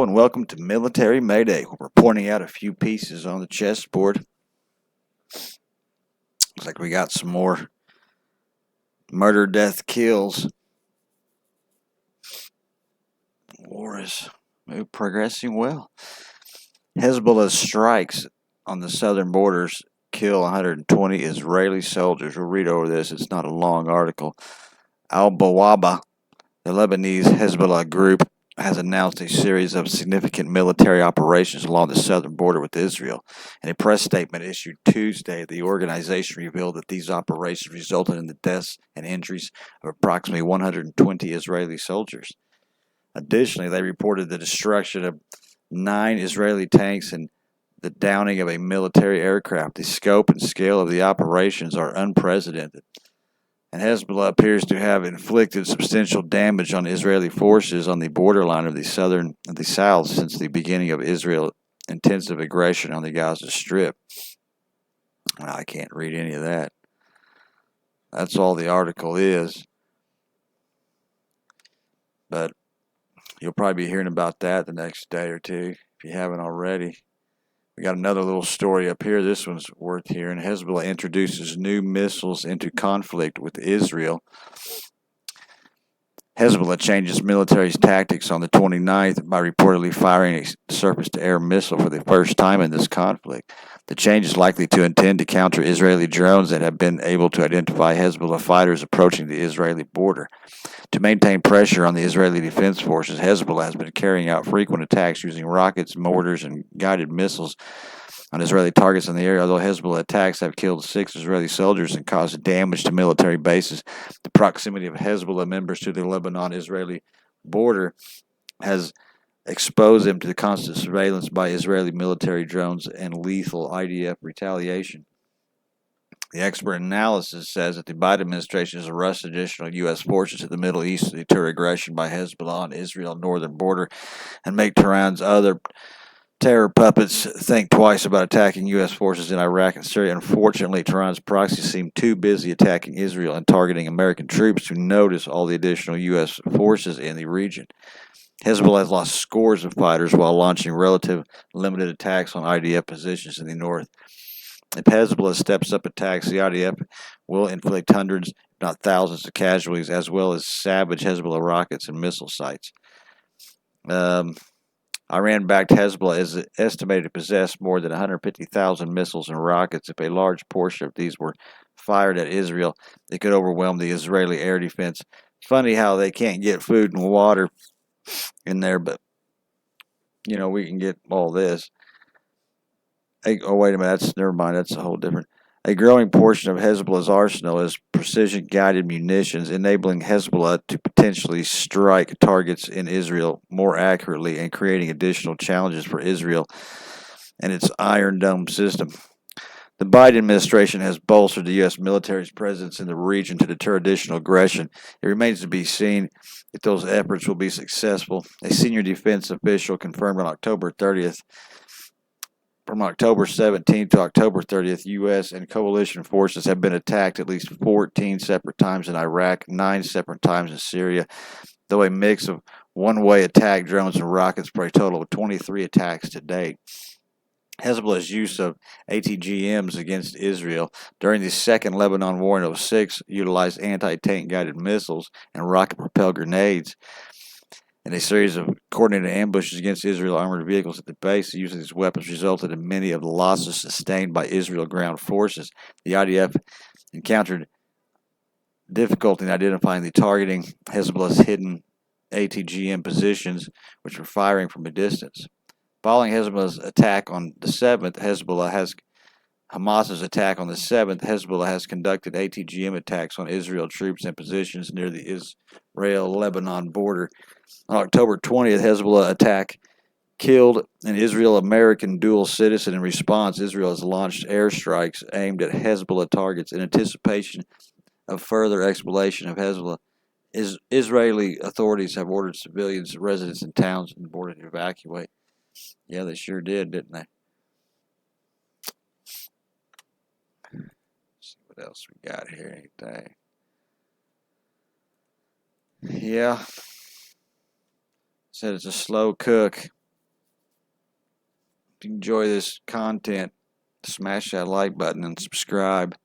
and welcome to Military Mayday, where we're pointing out a few pieces on the chessboard. Looks like we got some more murder, death, kills. War is progressing well. Hezbollah strikes on the southern borders kill 120 Israeli soldiers. We'll read over this. It's not a long article. Al-Bawaba, the Lebanese Hezbollah group, has announced a series of significant military operations along the southern border with Israel. In a press statement issued Tuesday, the organization revealed that these operations resulted in the deaths and injuries of approximately 120 Israeli soldiers. Additionally, they reported the destruction of 9 Israeli tanks and the downing of a military aircraft. The scope and scale of the operations are unprecedented, and Hezbollah appears to have inflicted substantial damage on Israeli forces on the borderline of the south since the beginning of Israel's intensive aggression on the Gaza Strip. I can't read any of that. That's all the article is. But you'll probably be hearing about that the next day or two if you haven't already. We got another little story up here. This one's worth hearing. Hezbollah introduces new missiles into conflict with Israel. Hezbollah changes military tactics on the 29th by reportedly firing a surface-to-air missile for the first time in this conflict. The change is likely to intend to counter Israeli drones that have been able to identify Hezbollah fighters approaching the Israeli border. To maintain pressure on the Israeli Defense Forces, Hezbollah has been carrying out frequent attacks using rockets, mortars, and guided missiles on Israeli targets in the area. Although Hezbollah attacks have killed 6 Israeli soldiers and caused damage to military bases, the proximity of Hezbollah members to the Lebanon-Israeli border has exposed them to the constant surveillance by Israeli military drones and lethal IDF retaliation. The expert analysis says that the Biden administration has rushed additional U.S. forces to the Middle East to deter aggression by Hezbollah on Israel's northern border and make Tehran's other terror puppets think twice about attacking U.S. forces in Iraq and Syria. Unfortunately, Tehran's proxies seem too busy attacking Israel and targeting American troops to notice all the additional U.S. forces in the region. Hezbollah has lost scores of fighters while launching relative limited attacks on IDF positions in the north. If Hezbollah steps up attacks, the IDF will inflict hundreds, if not thousands, of casualties, as well as savage Hezbollah rockets and missile sites. Iran-backed Hezbollah is estimated to possess more than 150,000 missiles and rockets. If a large portion of these were fired at Israel, it could overwhelm the Israeli air defense. Funny how they can't get food and water in there, but, we can get all this. Oh, wait a minute. Never mind. That's a whole different. A growing portion of Hezbollah's arsenal is precision-guided munitions, enabling Hezbollah to potentially strike targets in Israel more accurately and creating additional challenges for Israel and its Iron Dome system. The Biden administration has bolstered the U.S. military's presence in the region to deter additional aggression. It remains to be seen if those efforts will be successful. A senior defense official confirmed on October 30th. From October 17th to October 30th, U.S. and coalition forces have been attacked at least 14 separate times in Iraq, 9 separate times in Syria, though a mix of one-way attack drones and rockets for a total of 23 attacks to date. Hezbollah's use of ATGMs against Israel during the Second Lebanon War in 2006 utilized anti-tank guided missiles and rocket-propelled grenades. In a series of coordinated ambushes against Israel armored vehicles at the base, the use of these weapons resulted in many of the losses sustained by Israel ground forces. The IDF encountered difficulty in identifying the targeting Hezbollah's hidden ATGM positions, which were firing from a distance. Following Hezbollah's attack on the 7th, Hamas's attack on the 7th, Hezbollah has conducted ATGM attacks on Israel troops and positions near the Israel-Lebanon border. On October 20th, Hezbollah attack killed an Israel-American dual citizen. In response, Israel has launched airstrikes aimed at Hezbollah targets in anticipation of further escalation of Hezbollah. Israeli authorities have ordered civilians, residents in towns and the border to evacuate. Yeah, they sure did, didn't they? Let's see what else we got here today. Yeah. Said it's a slow cook. If you enjoy this content, smash that like button and subscribe.